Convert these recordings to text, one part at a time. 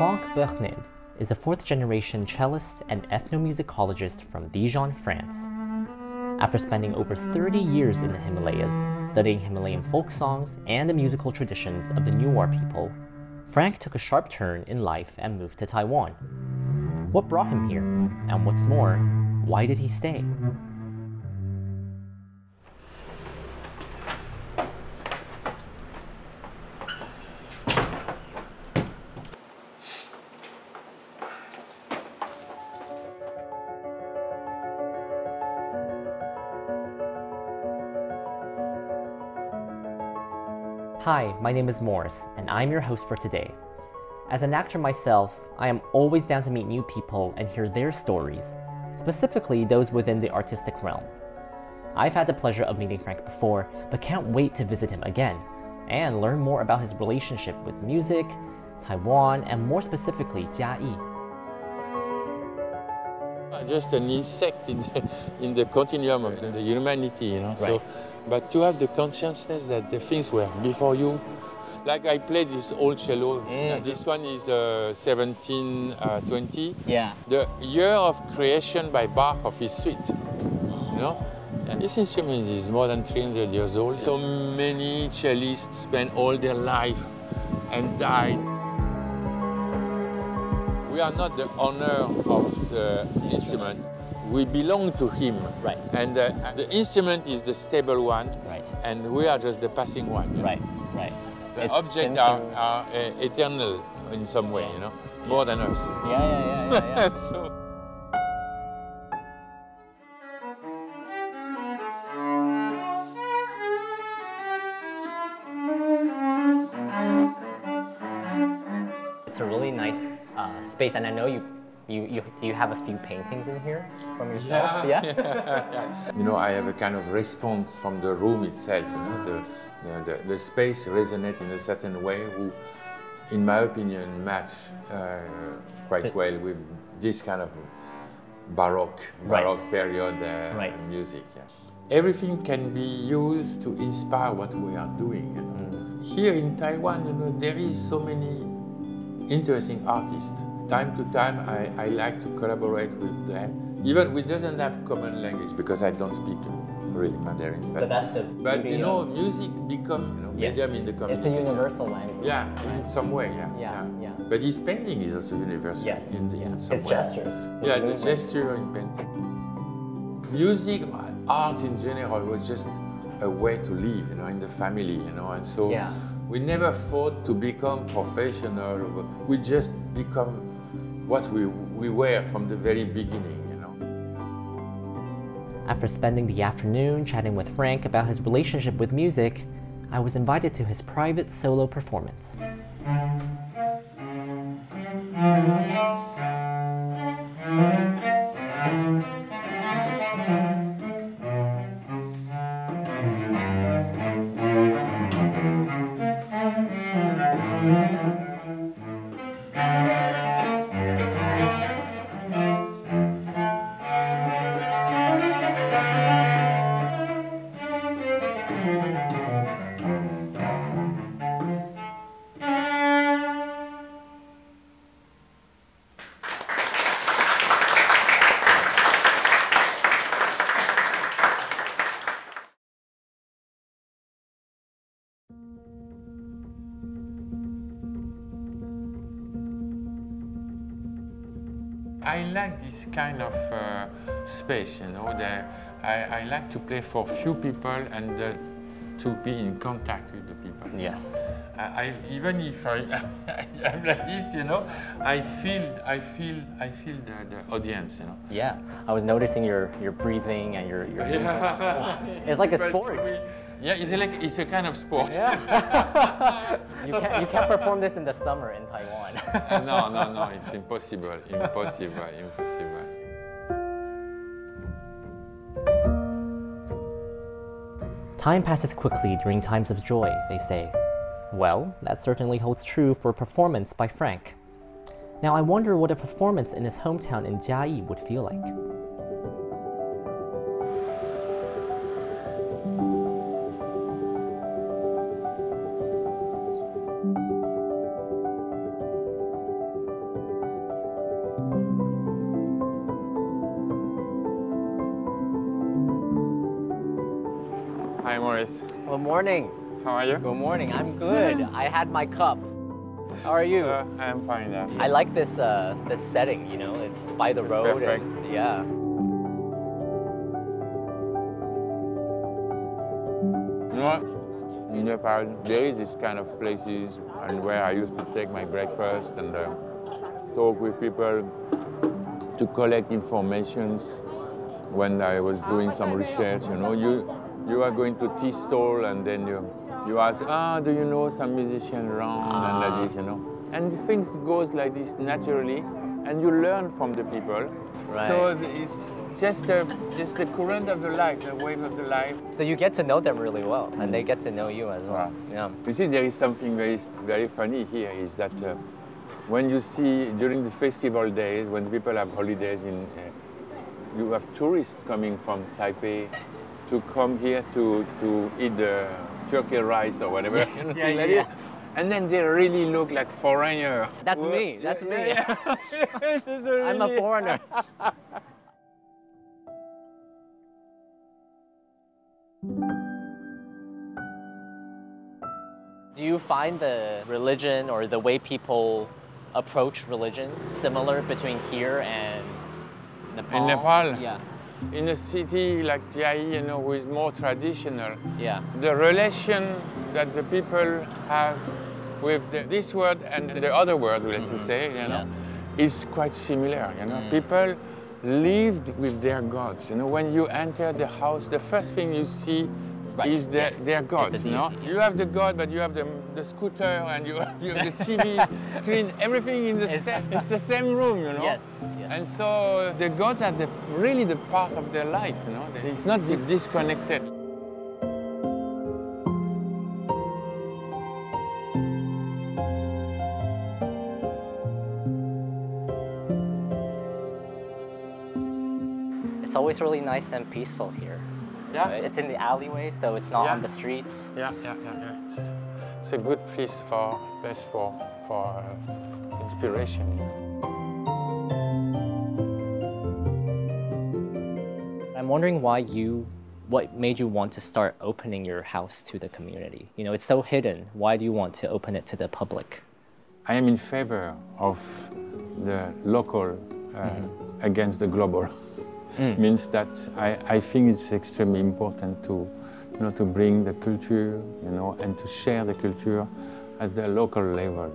Franck Bernède is a fourth-generation cellist and ethnomusicologist from Dijon, France. After spending over 30 years in the Himalayas, studying Himalayan folk songs and the musical traditions of the Newar people, Franck took a sharp turn in life and moved to Taiwan. What brought him here? And what's more, why did he stay? Hi, my name is Morris, and I'm your host for today. As an actor myself, I am always down to meet new people and hear their stories, specifically those within the artistic realm. I've had the pleasure of meeting Franck before, but can't wait to visit him again and learn more about his relationship with music, Taiwan, and more specifically, Chiayi. Just an insect in the continuum of the humanity, you know. Right. So, but to have the consciousness that the things were before you. Like I played this old cello. This one is 1720. Yeah. The year of creation by Bach of his suite. You know, and this instrument is more than 300 years old. So many cellists spent all their life and died. We are not the owner of the instrument. We belong to him. Right. And the instrument is the stable one. Right. And we are just the passing one. Right, right. The objects are eternal in some way, you know, more than us. Yeah. So, It's a really nice space, and I know you have a few paintings in here from yourself. Yeah. You know, I have a kind of response from the room itself. You know, the space resonates in a certain way, who, in my opinion, match quite well with this kind of Baroque period music. Yeah. Everything can be used to inspire what we are doing. You know. Here in Taiwan, you know, there is so many interesting artists. Time to time, I like to collaborate with them. Even we doesn't have common language because I don't speak really Mandarin. But you know, music become medium in the communication. It's a universal language. Yeah, in some way. Yeah. But his painting is also universal. Yes. In some his way. gestures. Yeah, the gesture in painting. Music, art in general was just a way to live, you know, in the family, you know, and so we never thought to become professional. We just become what we were from the very beginning, you know. After spending the afternoon chatting with Franck about his relationship with music, I was invited to his private solo performance. I like this kind of space, you know. I like to play for few people and to be in contact with the people. Yes. Even if I'm like this, you know, I feel the audience, you know. Yeah, I was noticing your breathing and your it's like a sport. Yeah, it's a kind of sport. Yeah. you can't perform this in the summer in Taiwan. No, it's impossible. Time passes quickly during times of joy, they say. Well, that certainly holds true for a performance by Franck. Now I wonder what a performance in his hometown in Chiayi would feel like. Maurice. Good morning. How are you? Good morning. I'm good. I had my cup. How are you? I'm fine. Yeah. I like this this setting. You know, it's by the road. perfect. And, yeah. You know, in Nepal, there is this kind of places and where I used to take my breakfast and talk with people to collect informations when I was doing some research. You know, you are going to tea stall and then you ask, do you know some musician around and like this, you know. And things goes like this naturally and you learn from the people. Right. So it's just the current of the life, the wave of the life. So you get to know them really well, and they get to know you as well. Yeah. You see, there is something very funny here is that when you see during the festival days, when people have holidays, you have tourists coming from Taipei to come here to eat the turkey rice or whatever. Yeah. And then they really look like foreigners. That's me. That's me. Yeah. I'm a foreigner. Do you find the religion or the way people approach religion similar between here and Nepal? In Nepal? Yeah. In a city like Chiayi, you know, who is more traditional, Yeah. the relation that the people have with this world and the other world, let's say, you know, is quite similar. You know, people lived with their gods. You know, when you enter the house, the first thing you see is their gods. You know, you have the god, but you have the scooter and you have the TV screen. Everything in the same. It's the same room. You know. Yes. And so the gods are really the part of their life. You know, it's not disconnected. It's always really nice and peaceful here. Yeah. It's in the alleyway, so it's not on the streets. Yeah. It's a good place for inspiration. I'm wondering what made you want to start opening your house to the community? You know, it's so hidden. Why do you want to open it to the public? I am in favor of the local against the global. Means that I think it's extremely important to, you know, to bring the culture, you know, and to share the culture at the local level.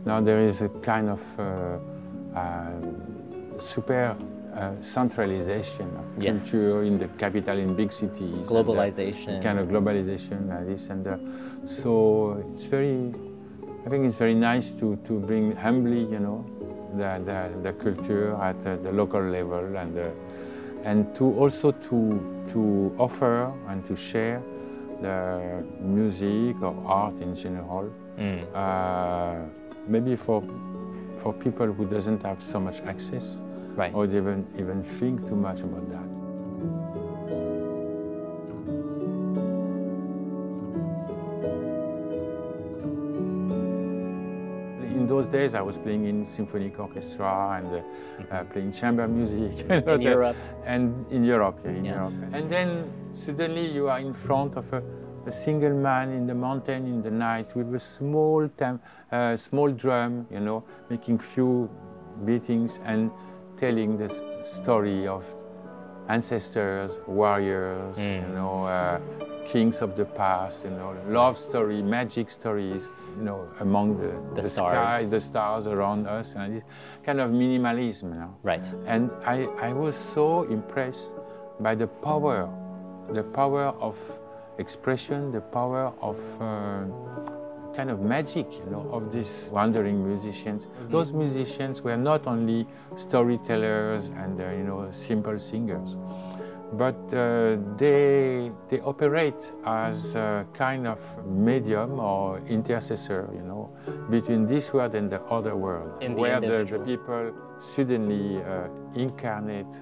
Now there is a kind of super centralization of culture in the capital, in big cities. Globalization. Kind of globalization like this, and so it's I think it's very nice to bring humbly, you know, the culture at the local level and to also to offer and to share the music or art in general, maybe for people who doesn't have so much access, or they even think too much about that. In those days, I was playing in symphonic orchestra and playing chamber music. In Europe? And in Europe, in Europe. And then suddenly you are in front of a single man in the mountain in the night with a small drum, you know, making few beatings and telling the story of ancestors, warriors, you know, kings of the past, you know, love story, magic stories, you know, among the sky, the stars around us, and this kind of minimalism, you know. Right. And I was so impressed by the power of expression, the power of kind of magic, you know, of these wandering musicians. Those musicians were not only storytellers and you know, simple singers, but they operate as a kind of medium or intercessor, you know, between this world and the other world, where the people suddenly incarnate,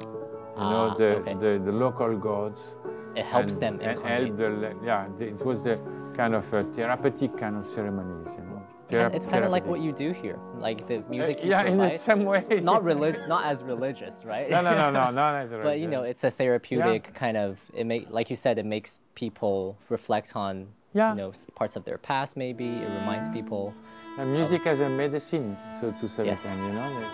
you know, the local gods. It helps them incarnate. It was kind of therapeutic kind of ceremonies, you know. It's kind of like what you do here, like the music you yeah, provide. in some way. Not as religious, right? No, not as religious. But you know, it's a therapeutic kind of. Like you said, it makes people reflect on you know, parts of their past. Maybe it reminds people. And music as a medicine, so to some extent, you know.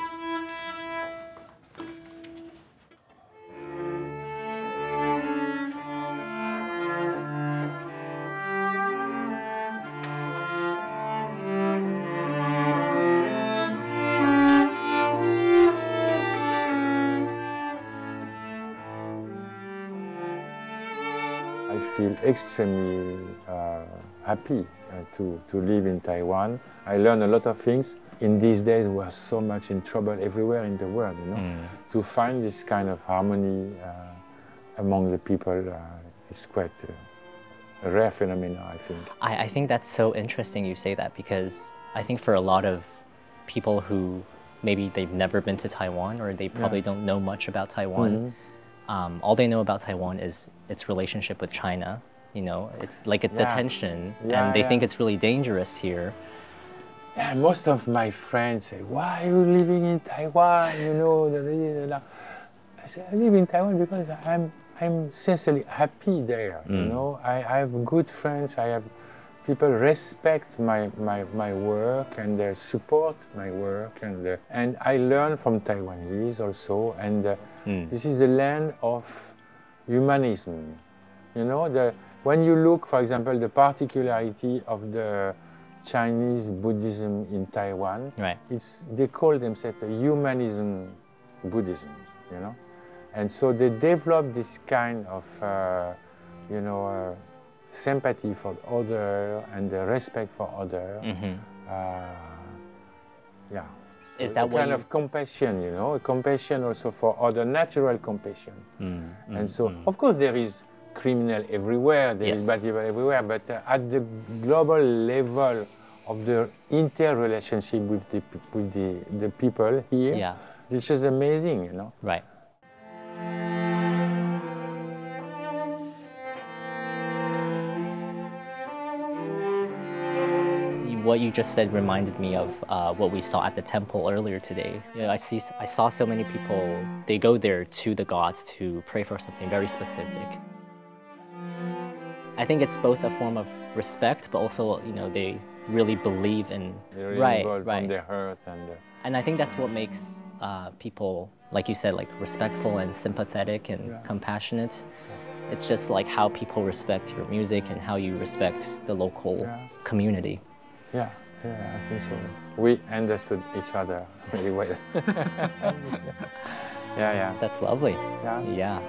I feel extremely happy to live in Taiwan. I learn a lot of things. In these days, we are so much in trouble everywhere in the world, you know. To find this kind of harmony among the people is quite a rare phenomenon, I think. I think that's so interesting you say that, because I think for a lot of people who maybe they've never been to Taiwan, or they probably don't know much about Taiwan, all they know about Taiwan is its relationship with China. You know, it's like the tension, and they think it's really dangerous here. Yeah, most of my friends say, "Why are you living in Taiwan?" You know, I say, "I live in Taiwan because I'm sincerely happy there." You know, I have good friends. I have people respect my work, and they support my work, and I learn from Taiwanese also. And this is the land of humanism. You know, when you look, for example, the particularity of the Chinese Buddhism in Taiwan, they call themselves a humanism Buddhism, you know, and so they develop this kind of, you know, sympathy for other and the respect for other. Yeah. So is that a kind of compassion, you know, a compassion also for other, natural compassion. And so, of course, there is criminal everywhere, there is bad people everywhere, but at the global level of the interrelationship with the people here, this is amazing, you know. Right. What you just said reminded me of what we saw at the temple earlier today. You know, I saw so many people, they go there to the gods to pray for something very specific. I think it's both a form of respect, but also, you know, they really believe in from their heart, and I think that's what makes people, like you said, like respectful and sympathetic and compassionate. It's just like how people respect your music and how you respect the local community. Yeah, I think so. We understood each other very well. Yeah. That's lovely. Yeah.